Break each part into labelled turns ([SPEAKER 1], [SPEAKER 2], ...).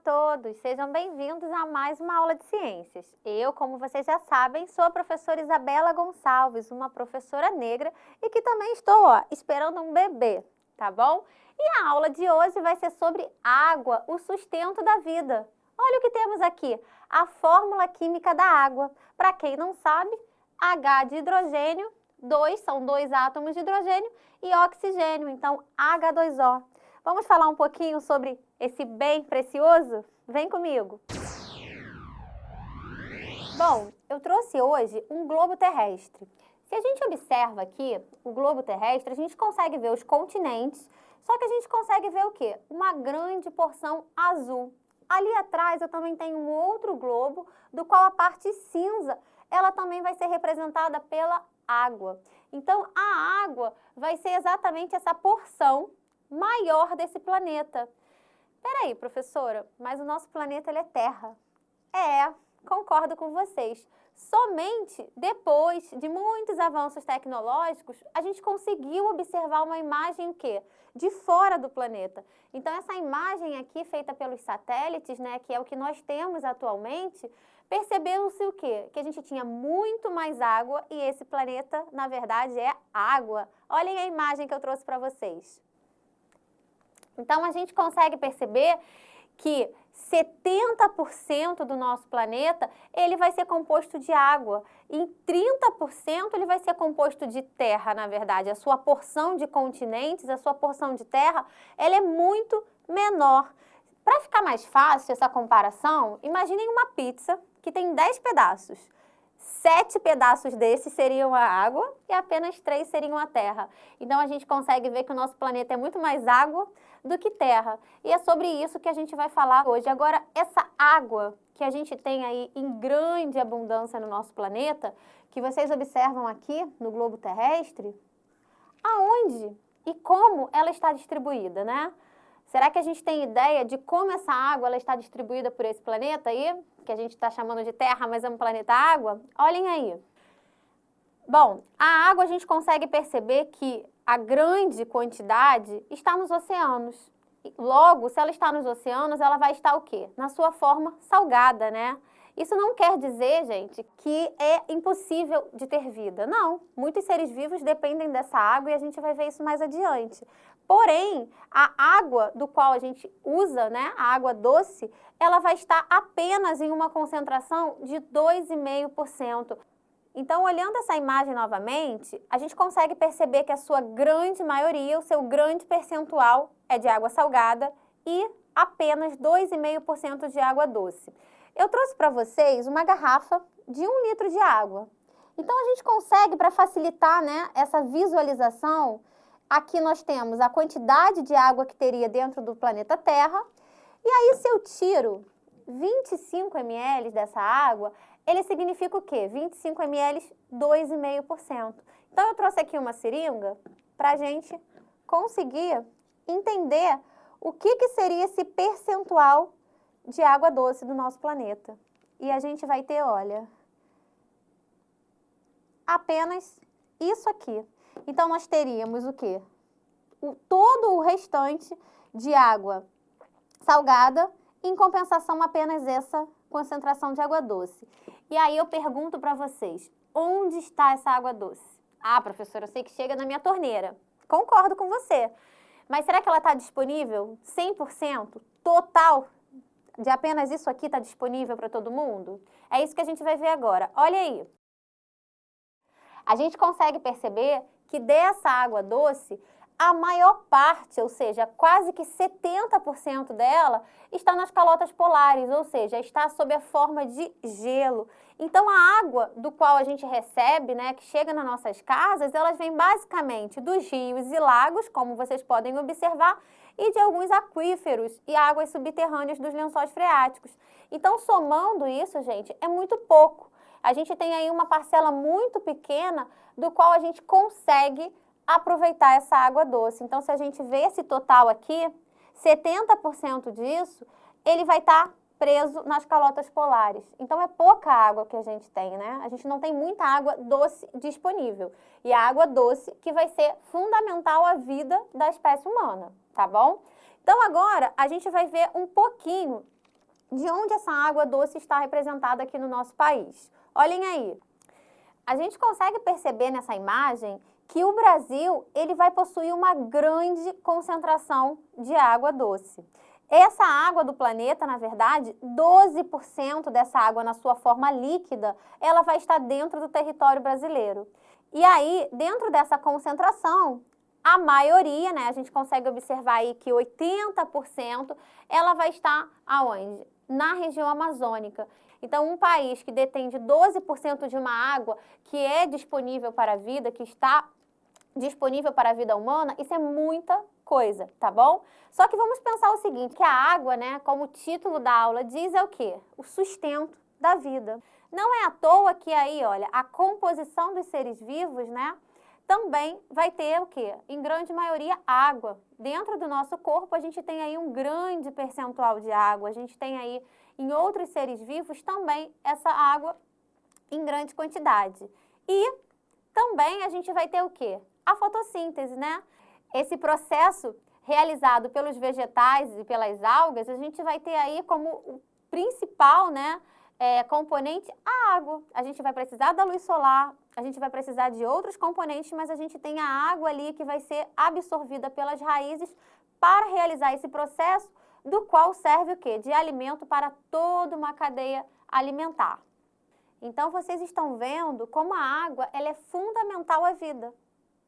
[SPEAKER 1] todos, sejam bem-vindos a mais uma aula de ciências. Eu, como vocês já sabem, sou a professora Isabela Gonçalves, uma professora negra e que também estou, esperando um bebê, tá bom? E a aula de hoje vai ser sobre água, o sustento da vida. Olha o que temos aqui, a fórmula química da água. Para quem não sabe, H de hidrogênio, são dois átomos de hidrogênio e oxigênio, então H2O. Vamos falar um pouquinho sobre esse bem precioso? Vem comigo! Bom, eu trouxe hoje um globo terrestre. Se a gente observa aqui o globo terrestre, a gente consegue ver os continentes, só que a gente consegue ver o quê? Uma grande porção azul. Ali atrás eu também tenho um outro globo, do qual a parte cinza, ela também vai ser representada pela água. Então, a água vai ser exatamente essa porção maior desse planeta. Peraí, professora, mas o nosso planeta ele é Terra. Concordo com vocês. Somente depois de muitos avanços tecnológicos, a gente conseguiu observar uma imagem o quê? De fora do planeta. Então, essa imagem aqui, feita pelos satélites, né, que é o que nós temos atualmente, percebeu-se o quê? Que a gente tinha muito mais água e esse planeta, na verdade, é água. Olhem a imagem que eu trouxe para vocês. Então, a gente consegue perceber que 70% do nosso planeta, ele vai ser composto de água. E 30% ele vai ser composto de terra, na verdade. A sua porção de continentes, a sua porção de terra, ela é muito menor. Para ficar mais fácil essa comparação, imaginem uma pizza que tem 10 pedaços. 7 pedaços desses seriam a água e apenas 3 seriam a terra. Então, a gente consegue ver que o nosso planeta é muito mais água do que terra. E é sobre isso que a gente vai falar hoje. Agora, essa água que a gente tem aí em grande abundância no nosso planeta, que vocês observam aqui no globo terrestre, aonde e como ela está distribuída, né? Será que a gente tem ideia de como essa água ela está distribuída por esse planeta aí, que a gente está chamando de Terra, mas é um planeta água? Olhem aí. Bom, a água a gente consegue perceber que a grande quantidade está nos oceanos. Logo, se ela está nos oceanos, ela vai estar o quê? Na sua forma salgada, né? Isso não quer dizer, gente, que é impossível de ter vida. Não, muitos seres vivos dependem dessa água e a gente vai ver isso mais adiante. Porém, a água do qual a gente usa, né, a água doce, ela vai estar apenas em uma concentração de 2,5%. Então, olhando essa imagem novamente, a gente consegue perceber que a sua grande maioria, o seu grande percentual é de água salgada e apenas 2,5% de água doce. Eu trouxe para vocês uma garrafa de 1 litro de água. Então, a gente consegue, para facilitar, né, essa visualização, aqui nós temos a quantidade de água que teria dentro do planeta Terra. E aí, se eu tiro 25 ml dessa água, ele significa o quê? 25 ml, 2,5%. Então, eu trouxe aqui uma seringa para a gente conseguir entender o que seria esse percentual de água doce do nosso planeta. E a gente vai ter, olha, apenas isso aqui. Então, nós teríamos o quê? Todo o restante de água salgada, em compensação apenas essa concentração de água doce. E aí eu pergunto para vocês, onde está essa água doce? Ah, professora, eu sei que chega na minha torneira. Concordo com você. Mas será que ela está disponível 100%, total, de apenas isso aqui está disponível para todo mundo? É isso que a gente vai ver agora. Olha aí. A gente consegue perceber que dessa água doce, a maior parte, ou seja, quase que 70% dela, está nas calotas polares, ou seja, está sob a forma de gelo. Então, a água do qual a gente recebe, né, que chega nas nossas casas, elas vêm basicamente dos rios e lagos, como vocês podem observar, e de alguns aquíferos e águas subterrâneas dos lençóis freáticos. Então, somando isso, gente, é muito pouco. A gente tem aí uma parcela muito pequena do qual a gente consegue aproveitar essa água doce. Então, se a gente vê esse total aqui, 70% disso, ele vai estar preso nas calotas polares. Então, é pouca água que a gente tem, né? A gente não tem muita água doce disponível. E a água doce que vai ser fundamental à vida da espécie humana, tá bom? Então, agora, a gente vai ver um pouquinho de onde essa água doce está representada aqui no nosso país. Olhem aí, a gente consegue perceber nessa imagem que o Brasil ele vai possuir uma grande concentração de água doce. Essa água do planeta, na verdade, 12% dessa água na sua forma líquida, ela vai estar dentro do território brasileiro. E aí, dentro dessa concentração, a maioria, né, a gente consegue observar aí que 80%, ela vai estar aonde? Na região amazônica. Então, um país que detém de 12% de uma água que é disponível para a vida, que está disponível para a vida humana, isso é muita coisa, tá bom? Só que vamos pensar o seguinte, que a água, né, como o título da aula diz, é o quê? O sustento da vida. Não é à toa que aí, olha, a composição dos seres vivos, né, também vai ter o quê? Em grande maioria, água. Dentro do nosso corpo, a gente tem aí um grande percentual de água. A gente tem aí, em outros seres vivos, também essa água em grande quantidade. E também a gente vai ter o quê? A fotossíntese, né? Esse processo realizado pelos vegetais e pelas algas, a gente vai ter aí como o principal, né, componente a água. A gente vai precisar da luz solar, a gente vai precisar de outros componentes, mas a gente tem a água ali que vai ser absorvida pelas raízes para realizar esse processo, do qual serve o quê? De alimento para toda uma cadeia alimentar. Então, vocês estão vendo como a água ela é fundamental à vida.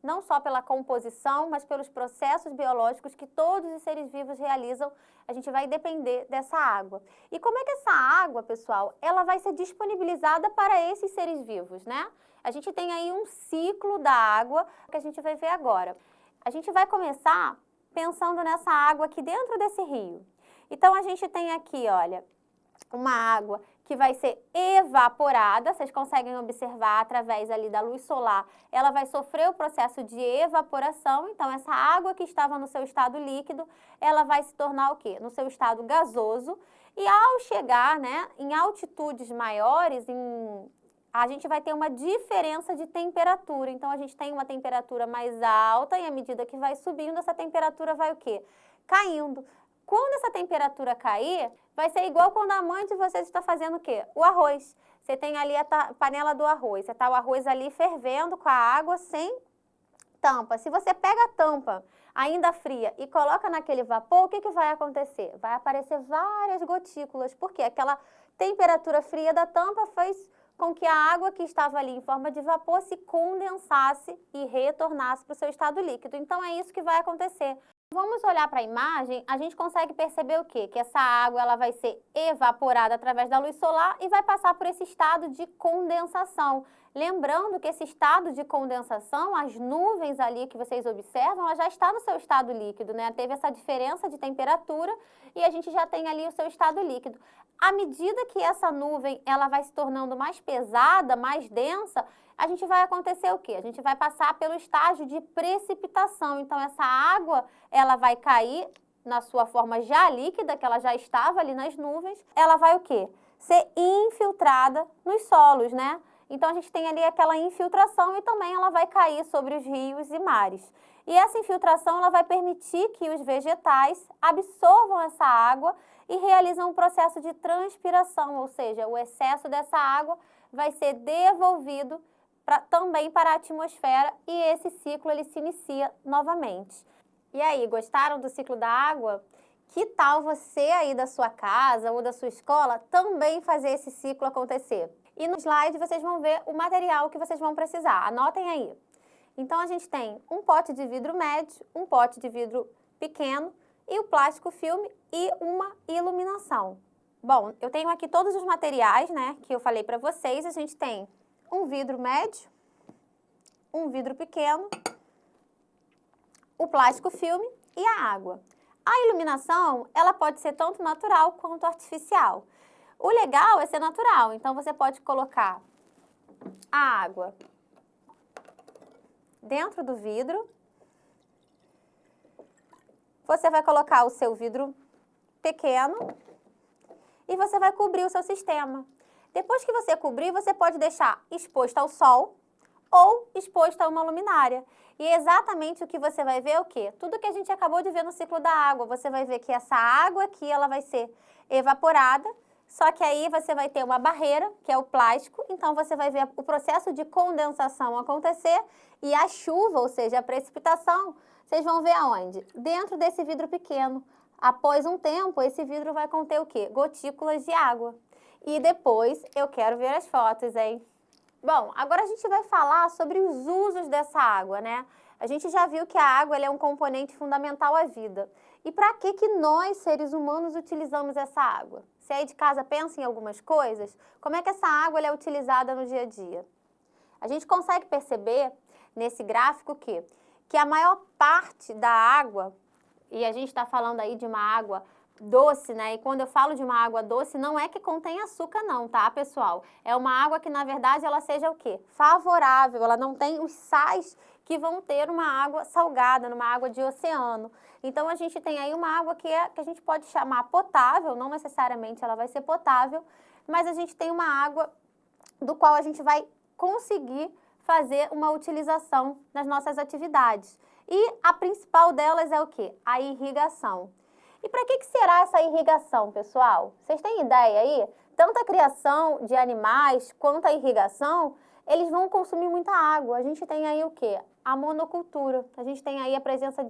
[SPEAKER 1] Não só pela composição, mas pelos processos biológicos que todos os seres vivos realizam, a gente vai depender dessa água. E como é que essa água, pessoal, ela vai ser disponibilizada para esses seres vivos, né? A gente tem aí um ciclo da água que a gente vai ver agora. A gente vai começar pensando nessa água aqui dentro desse rio. Então, a gente tem aqui, olha, uma água que vai ser evaporada, vocês conseguem observar através ali da luz solar, ela vai sofrer o processo de evaporação, então essa água que estava no seu estado líquido, ela vai se tornar o quê? No seu estado gasoso, e ao chegar, né, em altitudes maiores, a gente vai ter uma diferença de temperatura, então a gente tem uma temperatura mais alta e à medida que vai subindo, essa temperatura vai o quê? Caindo. Quando essa temperatura cair, vai ser igual quando a mãe de vocês está fazendo o quê? O arroz. Você tem ali a panela do arroz, você está o arroz ali fervendo com a água sem tampa. Se você pega a tampa ainda fria e coloca naquele vapor, o que vai acontecer? Vai aparecer várias gotículas, porque aquela temperatura fria da tampa fez com que a água que estava ali em forma de vapor se condensasse e retornasse para o seu estado líquido. Então, é isso que vai acontecer. Vamos olhar para a imagem, a gente consegue perceber o quê? Que essa água ela vai ser evaporada através da luz solar e vai passar por esse estado de condensação. Lembrando que esse estado de condensação, as nuvens ali que vocês observam, ela já está no seu estado líquido, né? Teve essa diferença de temperatura e a gente já tem ali o seu estado líquido. À medida que essa nuvem ela vai se tornando mais pesada, mais densa, a gente vai acontecer o quê? A gente vai passar pelo estágio de precipitação. Então, essa água, ela vai cair na sua forma já líquida, que ela já estava ali nas nuvens. Ela vai o quê? Ser infiltrada nos solos, né? Então, a gente tem ali aquela infiltração e também ela vai cair sobre os rios e mares. E essa infiltração, ela vai permitir que os vegetais absorvam essa água e realizam um processo de transpiração, ou seja, o excesso dessa água vai ser devolvido também para a atmosfera e esse ciclo ele se inicia novamente. E aí, gostaram do ciclo da água? Que tal você aí da sua casa ou da sua escola também fazer esse ciclo acontecer? E no slide vocês vão ver o material que vocês vão precisar, anotem aí. Então, a gente tem um pote de vidro médio, um pote de vidro pequeno e o plástico filme e uma iluminação. Bom, eu tenho aqui todos os materiais, né, que eu falei para vocês. A gente tem um vidro médio, um vidro pequeno, o plástico filme e a água. A iluminação, ela pode ser tanto natural quanto artificial. O legal é ser natural, então você pode colocar a água dentro do vidro. Você vai colocar o seu vidro pequeno e você vai cobrir o seu sistema. Depois que você cobrir, você pode deixar exposto ao sol ou exposto a uma luminária. E é exatamente o que você vai ver é o quê? Tudo que a gente acabou de ver no ciclo da água. Você vai ver que essa água aqui, ela vai ser evaporada, só que aí você vai ter uma barreira, que é o plástico, então você vai ver o processo de condensação acontecer e a chuva, ou seja, a precipitação, vocês vão ver aonde? Dentro desse vidro pequeno. Após um tempo, esse vidro vai conter o quê? Gotículas de água. E depois eu quero ver as fotos, hein? Bom, agora a gente vai falar sobre os usos dessa água, né? A gente já viu que a água ela é um componente fundamental à vida. E para que nós, seres humanos, utilizamos essa água? Você aí de casa pensa em algumas coisas, como é que essa água ela é utilizada no dia a dia? A gente consegue perceber nesse gráfico que a maior parte da água, e a gente está falando aí de uma água doce, né? E quando eu falo de uma água doce, não é que contém açúcar não, tá, pessoal? É uma água que, na verdade, ela seja o quê? Favorável, ela não tem os sais que vão ter uma água salgada, numa água de oceano. Então, a gente tem aí uma água que a gente pode chamar potável, não necessariamente ela vai ser potável, mas a gente tem uma água do qual a gente vai conseguir fazer uma utilização nas nossas atividades. E a principal delas é o quê? A irrigação. E para que será essa irrigação, pessoal? Vocês têm ideia aí? Tanto a criação de animais quanto a irrigação, eles vão consumir muita água. A gente tem aí o quê? A monocultura. A gente tem aí a presença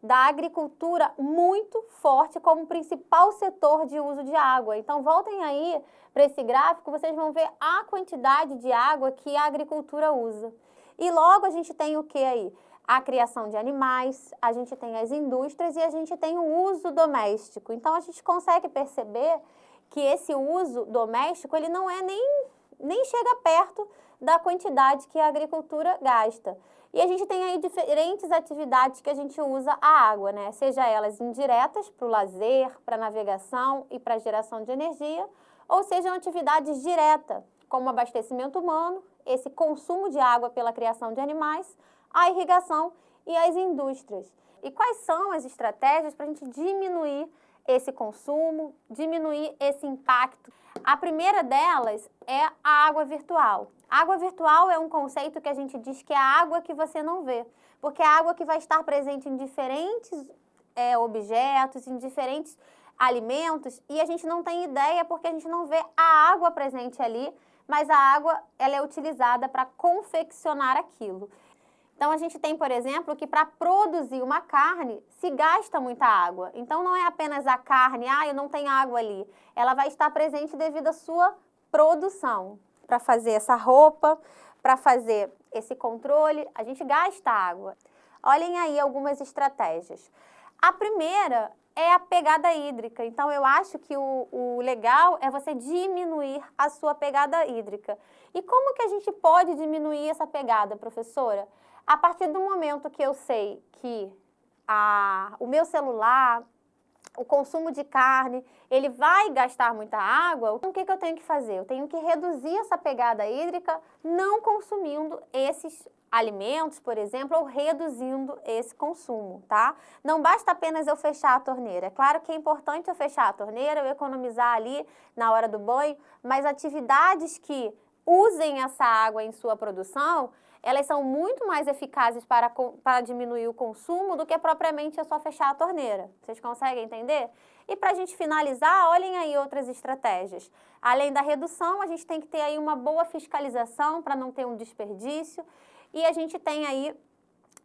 [SPEAKER 1] da agricultura muito forte como principal setor de uso de água. Então, voltem aí para esse gráfico, vocês vão ver a quantidade de água que a agricultura usa. E logo a gente tem o que aí? A criação de animais, a gente tem as indústrias e a gente tem o uso doméstico. Então, a gente consegue perceber que esse uso doméstico, ele não é nem chega perto da quantidade que a agricultura gasta. E a gente tem aí diferentes atividades que a gente usa a água, né? Seja elas indiretas para o lazer, para navegação e para geração de energia, ou sejam atividades diretas, como o abastecimento humano, esse consumo de água pela criação de animais, a irrigação e as indústrias. E quais são as estratégias para a gente diminuir esse consumo, diminuir esse impacto? A primeira delas é a água virtual. A água virtual é um conceito que a gente diz que é a água que você não vê, porque é a água que vai estar presente em diferentes objetos, em diferentes alimentos, e a gente não tem ideia porque a gente não vê a água presente ali, mas a água ela é utilizada para confeccionar aquilo. Então, a gente tem, por exemplo, que para produzir uma carne se gasta muita água. Então, não é apenas a carne, eu não tenho água ali. Ela vai estar presente devido à sua produção. Para fazer essa roupa, para fazer esse controle, a gente gasta água. Olhem aí algumas estratégias. A primeira é a pegada hídrica. Então, eu acho que o legal é você diminuir a sua pegada hídrica. E como que a gente pode diminuir essa pegada, professora? A partir do momento que eu sei que o meu celular, o consumo de carne, ele vai gastar muita água, então o que eu tenho que fazer? Eu tenho que reduzir essa pegada hídrica não consumindo esses alimentos, por exemplo, ou reduzindo esse consumo, tá? Não basta apenas eu fechar a torneira. É claro que é importante eu fechar a torneira, eu economizar ali na hora do banho, mas atividades que usem essa água em sua produção, elas são muito mais eficazes para diminuir o consumo do que propriamente é só fechar a torneira. Vocês conseguem entender? E para a gente finalizar, olhem aí outras estratégias. Além da redução, a gente tem que ter aí uma boa fiscalização para não ter um desperdício. E a gente tem aí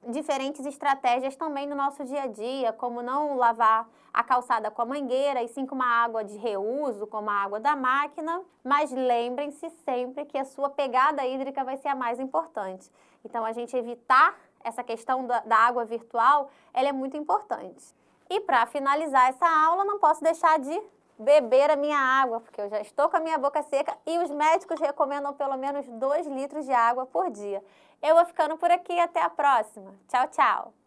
[SPEAKER 1] diferentes estratégias também no nosso dia a dia, como não lavar a calçada com a mangueira, e sim com uma água de reuso, como a água da máquina. Mas lembrem-se sempre que a sua pegada hídrica vai ser a mais importante. Então, a gente evitar essa questão da água virtual, ela é muito importante. E para finalizar essa aula, não posso deixar de beber a minha água, porque eu já estou com a minha boca seca e os médicos recomendam pelo menos 2 litros de água por dia. Eu vou ficando por aqui, até a próxima. Tchau, tchau!